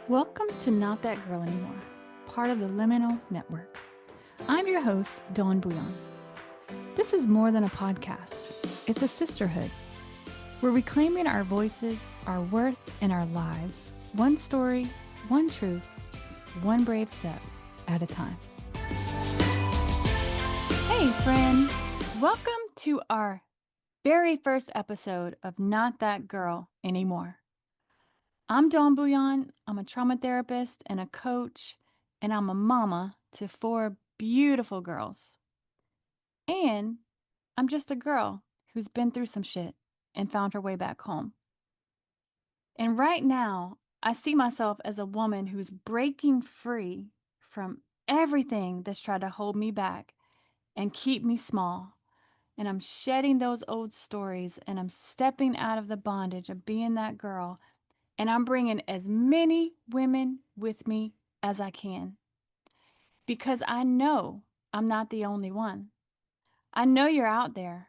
Welcome to Not That Girl Anymore, part of the Liminal Network. I'm your host, Dawn Bouillon. This is more than a podcast. It's a sisterhood. We're reclaiming our voices, our worth, and our lives. One story, one truth, one brave step at a time. Hey, friend. Welcome to our very first episode of Not That Girl Anymore. I'm Dawn Bouillon. I'm a trauma therapist and a coach, and I'm a mama to 4 beautiful girls. And I'm just a girl who's been through some shit and found her way back home. And right now, I see myself as a woman who's breaking free from everything that's tried to hold me back and keep me small. And I'm shedding those old stories, and I'm stepping out of the bondage of being that girl. And I'm bringing as many women with me as I can. Because I know I'm not the only one. I know you're out there.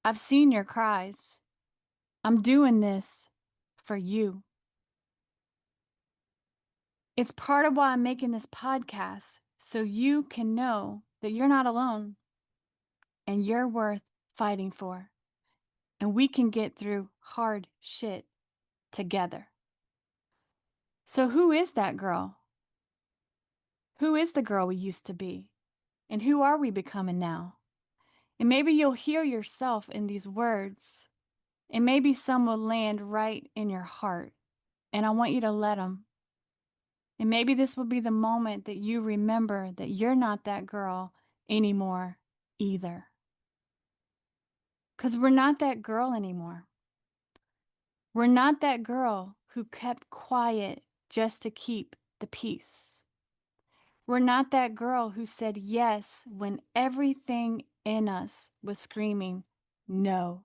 I've seen your cries. I'm doing this for you. It's part of why I'm making this podcast, so you can know that you're not alone and you're worth fighting for. And we can get through hard shit together. So who is that girl? Who is the girl we used to be? And who are we becoming now? And maybe you'll hear yourself in these words. And maybe some will land right in your heart. And I want you to let them. And maybe this will be the moment that you remember that you're not that girl anymore either. Because we're not that girl anymore. We're not that girl who kept quiet just to keep the peace. We're not that girl who said yes when everything in us was screaming no.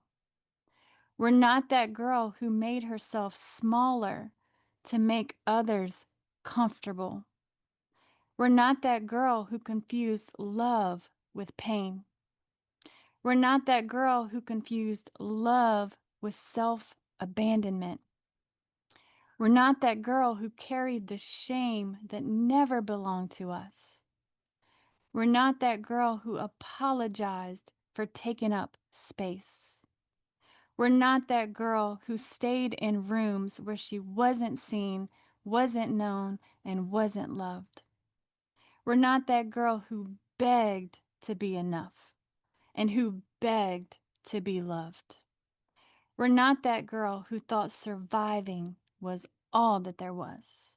We're not that girl who made herself smaller to make others comfortable. We're not that girl who confused love with pain. We're not that girl who confused love with self-abandonment. We're not that girl who carried the shame that never belonged to us. We're not that girl who apologized for taking up space. We're not that girl who stayed in rooms where she wasn't seen, wasn't known, and wasn't loved. We're not that girl who begged to be enough and who begged to be loved. We're not that girl who thought surviving was all that there was.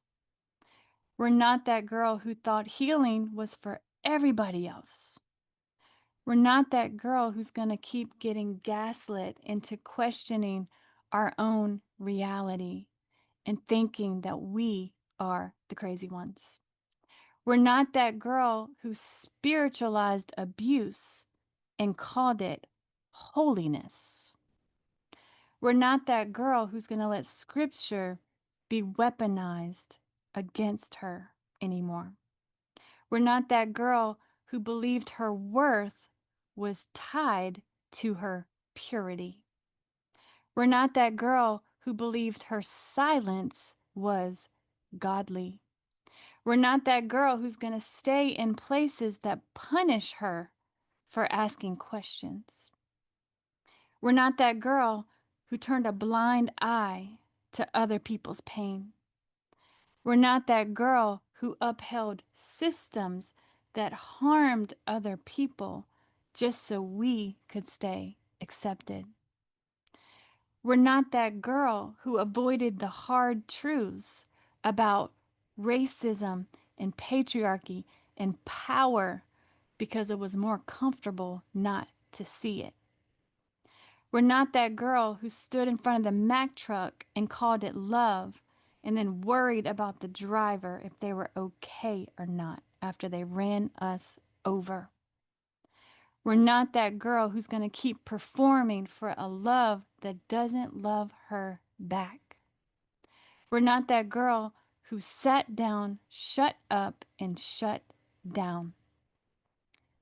We're not that girl who thought healing was for everybody else. We're not that girl who's going to keep getting gaslit into questioning our own reality and thinking that we are the crazy ones. We're not that girl who spiritualized abuse and called it holiness. We're not that girl who's going to let scripture be weaponized against her anymore. We're not that girl who believed her worth was tied to her purity. We're not that girl who believed her silence was godly. We're not that girl who's going to stay in places that punish her for asking questions. We're not that girl who turned a blind eye to other people's pain. We're not that girl who upheld systems that harmed other people just so we could stay accepted. We're not that girl who avoided the hard truths about racism and patriarchy and power because it was more comfortable not to see it. We're not that girl who stood in front of the Mack truck and called it love and then worried about the driver if they were okay or not after they ran us over. We're not that girl who's going to keep performing for a love that doesn't love her back. We're not that girl who sat down, shut up, and shut down.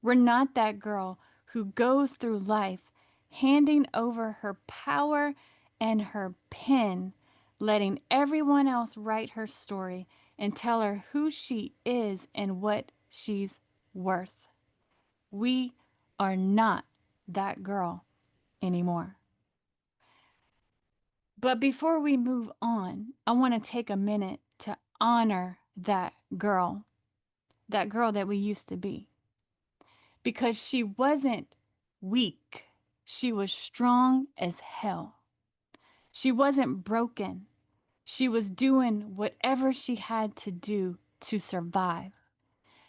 We're not that girl who goes through life handing over her power and her pen letting everyone else write her story and tell her who she is and what she's worth. We are not that girl anymore. But before we move on, I want to take a minute to honor that girl that we used to be. Because she wasn't weak, she was strong as hell. She wasn't broken. She was doing whatever she had to do to survive.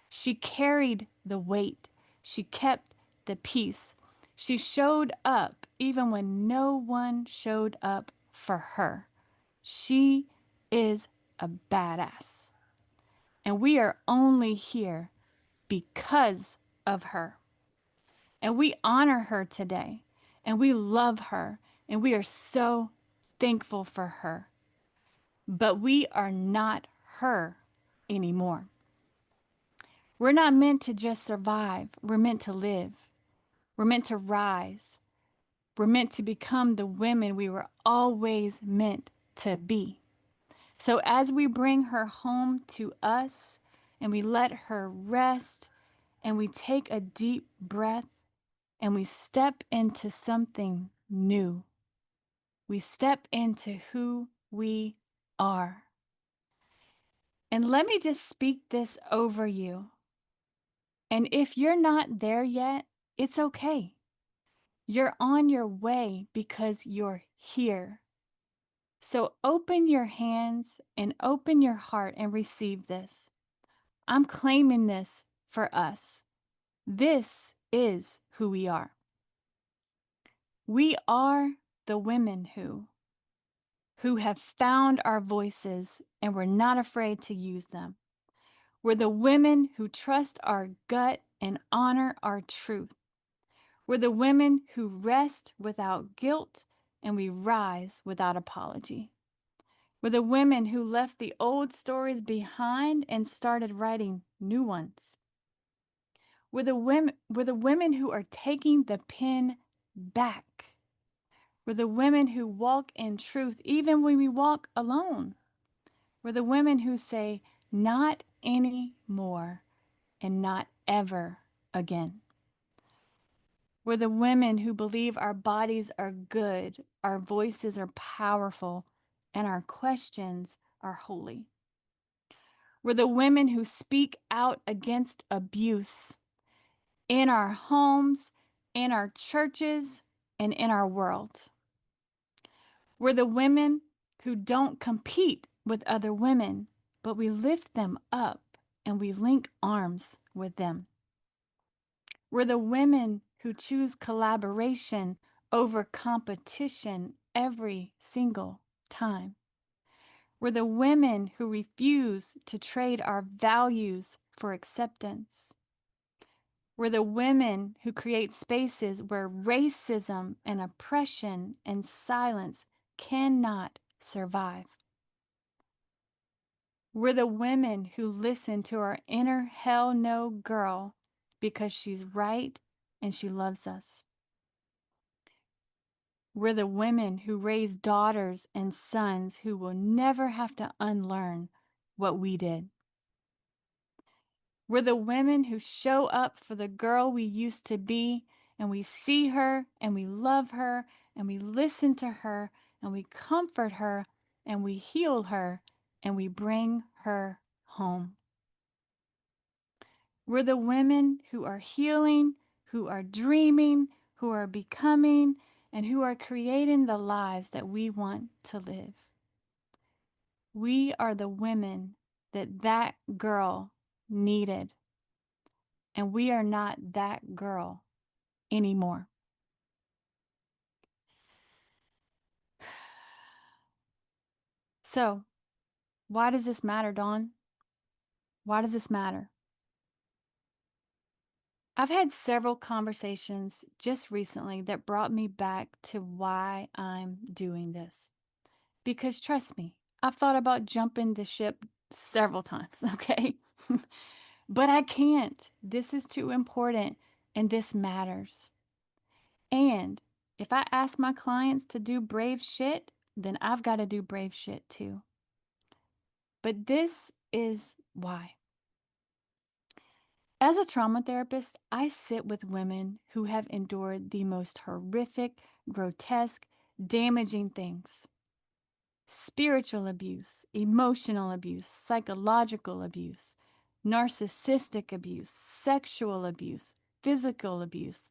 She carried the weight. She kept the peace. She showed up even when no one showed up for her. She is a badass. And we are only here because of her. And we honor her today. And we love her. And we are so thankful for her. But we are not her anymore. We're not meant to just survive. We're meant to live. We're meant to rise. We're meant to become the women we were always meant to be. So as we bring her home to us and we let her rest and we take a deep breath and we step into something new, we step into who we are. And let me just speak this over you. And if you're not there yet, it's okay. You're on your way because you're here. So open your hands and open your heart and receive this. I'm claiming this for us. This is who we are. We are the women who have found our voices and we're not afraid to use them. We're the women who trust our gut and honor our truth. We're the women who rest without guilt and we rise without apology. We're the women who left the old stories behind and started writing new ones. We're the women who are taking the pen back. We're the women who walk in truth even when we walk alone. We're the women who say, not anymore and not ever again. We're the women who believe our bodies are good, our voices are powerful, and our questions are holy. We're the women who speak out against abuse in our homes, in our churches, and in our world. We're the women who don't compete with other women, but we lift them up and we link arms with them. We're the women who choose collaboration over competition every single time. We're the women who refuse to trade our values for acceptance. We're the women who create spaces where racism and oppression and silence cannot survive. We're the women who listen to our inner hell no girl because she's right and she loves us. We're the women who raise daughters and sons who will never have to unlearn what we did. We're the women who show up for the girl we used to be, and we see her, and we love her, and we listen to her, and we comfort her, and we heal her, and we bring her home. We're the women who are healing, who are dreaming, who are becoming, and who are creating the lives that we want to live. We are the women that girl needed. And we are not that girl anymore. So, why does this matter, Dawn? Why does this matter? I've had several conversations just recently that brought me back to why I'm doing this. Because trust me, I've thought about jumping the ship several times, okay? But I can't. This is too important and this matters. And if I ask my clients to do brave shit, then I've got to do brave shit too. But this is why. As a trauma therapist, I sit with women who have endured the most horrific, grotesque, damaging things: spiritual abuse, emotional abuse, psychological abuse, narcissistic abuse, sexual abuse, physical abuse,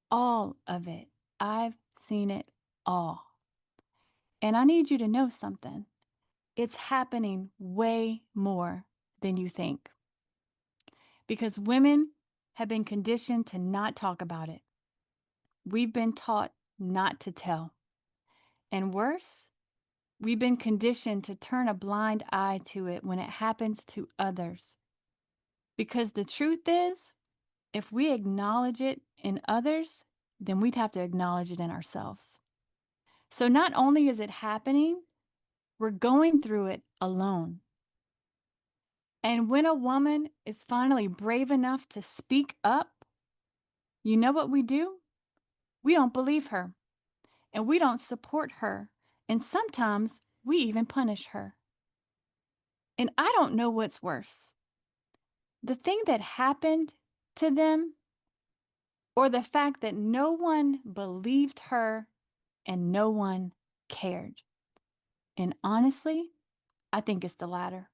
all of it. I've seen it all. And I need you to know something. It's happening way more than you think. Because women have been conditioned to not talk about it. We've been taught not to tell. And worse, we've been conditioned to turn a blind eye to it when it happens to others. Because the truth is, if we acknowledge it in others, then we'd have to acknowledge it in ourselves. So not only is it happening, we're going through it alone. And when a woman is finally brave enough to speak up, you know what we do? We don't believe her, and we don't support her, and sometimes we even punish her. And I don't know what's worse: the thing that happened to them, or the fact that no one believed her and no one cared. And honestly, I think it's the latter.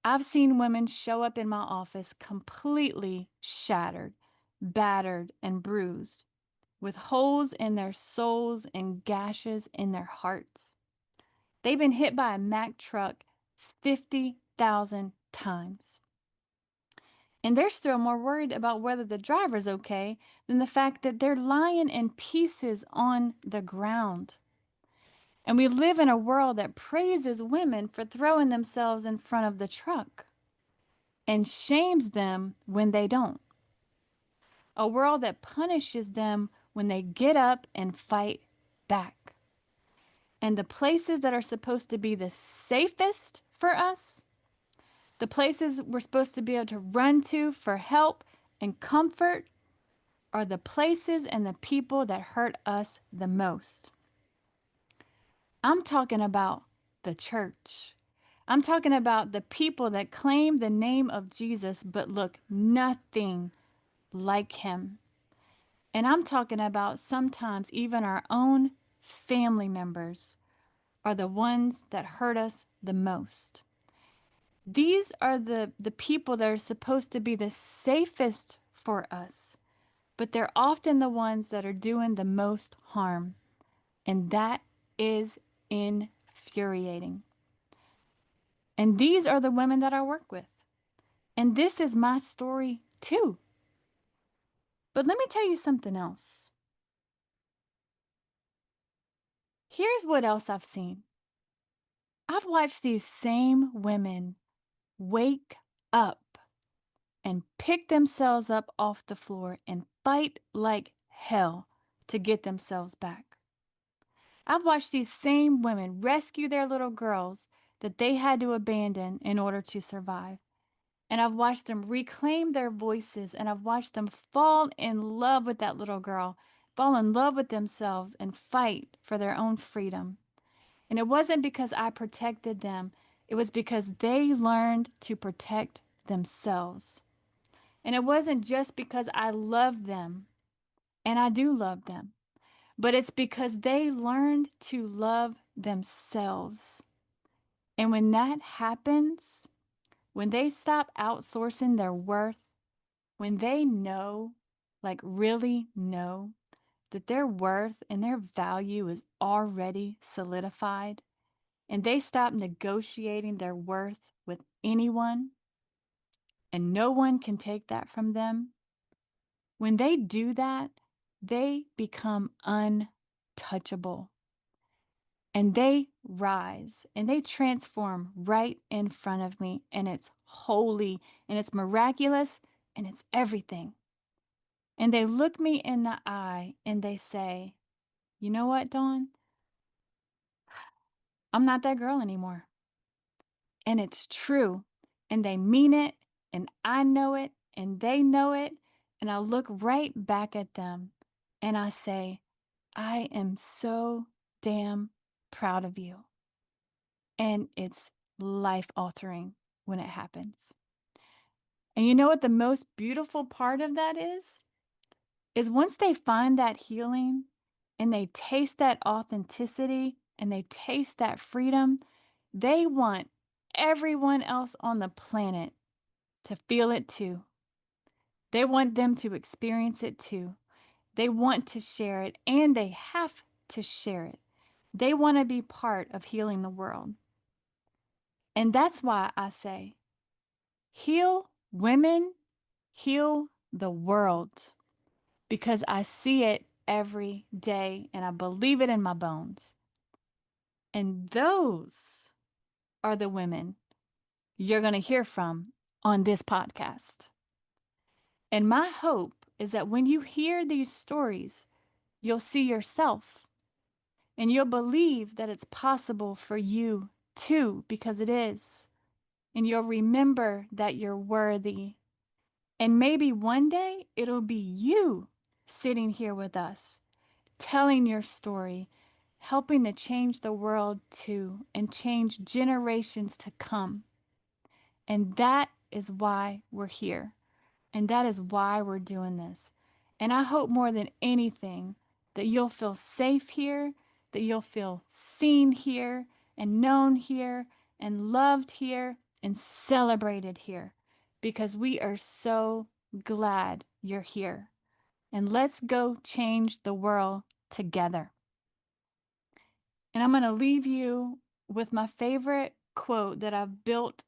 I've seen women show up in my office completely shattered, battered, and bruised, with holes in their souls and gashes in their hearts. They've been hit by a Mack truck 50,000 times. And they're still more worried about whether the driver's okay than the fact that they're lying in pieces on the ground. And we live in a world that praises women for throwing themselves in front of the truck and shames them when they don't. A world that punishes them when they get up and fight back. And the places that are supposed to be the safest for us, the places we're supposed to be able to run to for help and comfort, are the places and the people that hurt us the most. I'm talking about the church. I'm talking about the people that claim the name of Jesus but look nothing like him. And I'm talking about sometimes even our own family members are the ones that hurt us the most. These are the people that are supposed to be the safest for us, but they're often the ones that are doing the most harm. And that is infuriating. And these are the women that I work with. And this is my story too. But let me tell you something else. Here's what else I've seen. I've watched these same women wake up and pick themselves up off the floor and fight like hell to get themselves back. I've watched these same women rescue their little girls that they had to abandon in order to survive. And I've watched them reclaim their voices, and I've watched them fall in love with that little girl, fall in love with themselves, and fight for their own freedom. And it wasn't because I protected them. It was because they learned to protect themselves. And it wasn't just because I loved them, and I do love them, but it's because they learned to love themselves. And when that happens, when they stop outsourcing their worth, when they know, like really know, that their worth and their value is already solidified, and they stop negotiating their worth with anyone, and no one can take that from them, when they do that, they become untouchable. And they rise and they transform right in front of me. And it's holy and it's miraculous and it's everything. And they look me in the eye and they say, "You know what, Dawn? I'm not that girl anymore." And it's true. And they mean it. And I know it. And they know it. And I look right back at them and I say, "I am so damn proud of you. And it's life-altering when it happens. And you know what the most beautiful part of that is? Is once they find that healing and they taste that authenticity and they taste that freedom, they want everyone else on the planet to feel it too. They want them to experience it too. They want to share it, and they have to share it. They want to be part of healing the world. And that's why I say, heal women, heal the world, because I see it every day and I believe it in my bones. And those are the women you're going to hear from on this podcast. And my hope is that when you hear these stories, you'll see yourself and you'll believe that it's possible for you too, because it is. And you'll remember that you're worthy. And maybe one day it'll be you sitting here with us, telling your story, helping to change the world too, and change generations to come. And that is why we're here. And that is why we're doing this. And I hope more than anything that you'll feel safe here, that you'll feel seen here, and known here, and loved here, and celebrated here, because we are so glad you're here. And let's go change the world together. And I'm going to leave you with my favorite quote that I've built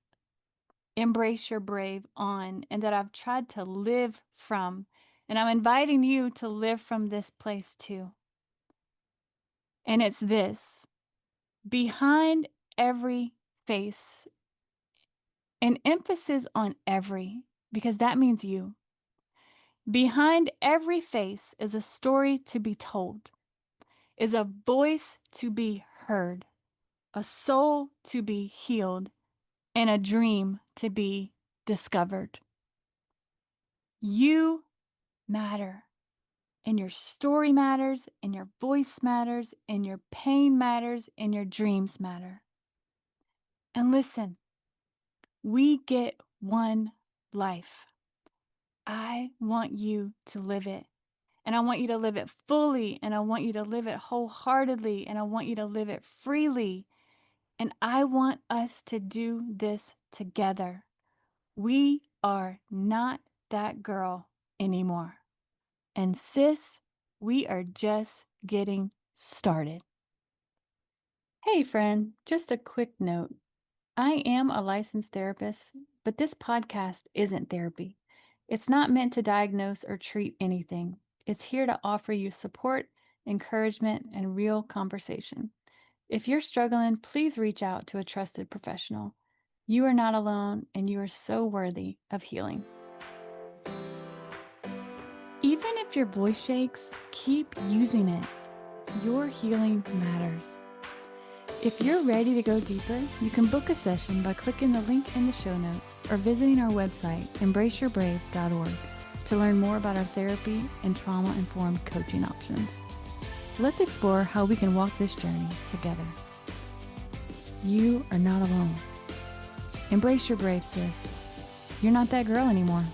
Embrace Your Brave on, and that I've tried to live from. And I'm inviting you to live from this place too. And it's this: behind every face, an emphasis on every, because that means you. Behind every face is a story to be told, is a voice to be heard, a soul to be healed, and a dream to be discovered. You matter, and your story matters, and your voice matters, and your pain matters, and your dreams matter. And listen, we get one life. I want you to live it, and I want you to live it fully, and I want you to live it wholeheartedly, and I want you to live it freely. And I want us to do this together. We are not that girl anymore. And sis, we are just getting started. Hey friend, just a quick note. I am a licensed therapist, but this podcast isn't therapy. It's not meant to diagnose or treat anything. It's here to offer you support, encouragement, and real conversation. If you're struggling, please reach out to a trusted professional. You are not alone, and you are so worthy of healing. Even if your voice shakes, keep using it. Your healing matters. If you're ready to go deeper, you can book a session by clicking the link in the show notes or visiting our website, embraceyourbrave.org, to learn more about our therapy and trauma-informed coaching options. Let's explore how we can walk this journey together. You are not alone. Embrace your brave, sis. You're not that girl anymore.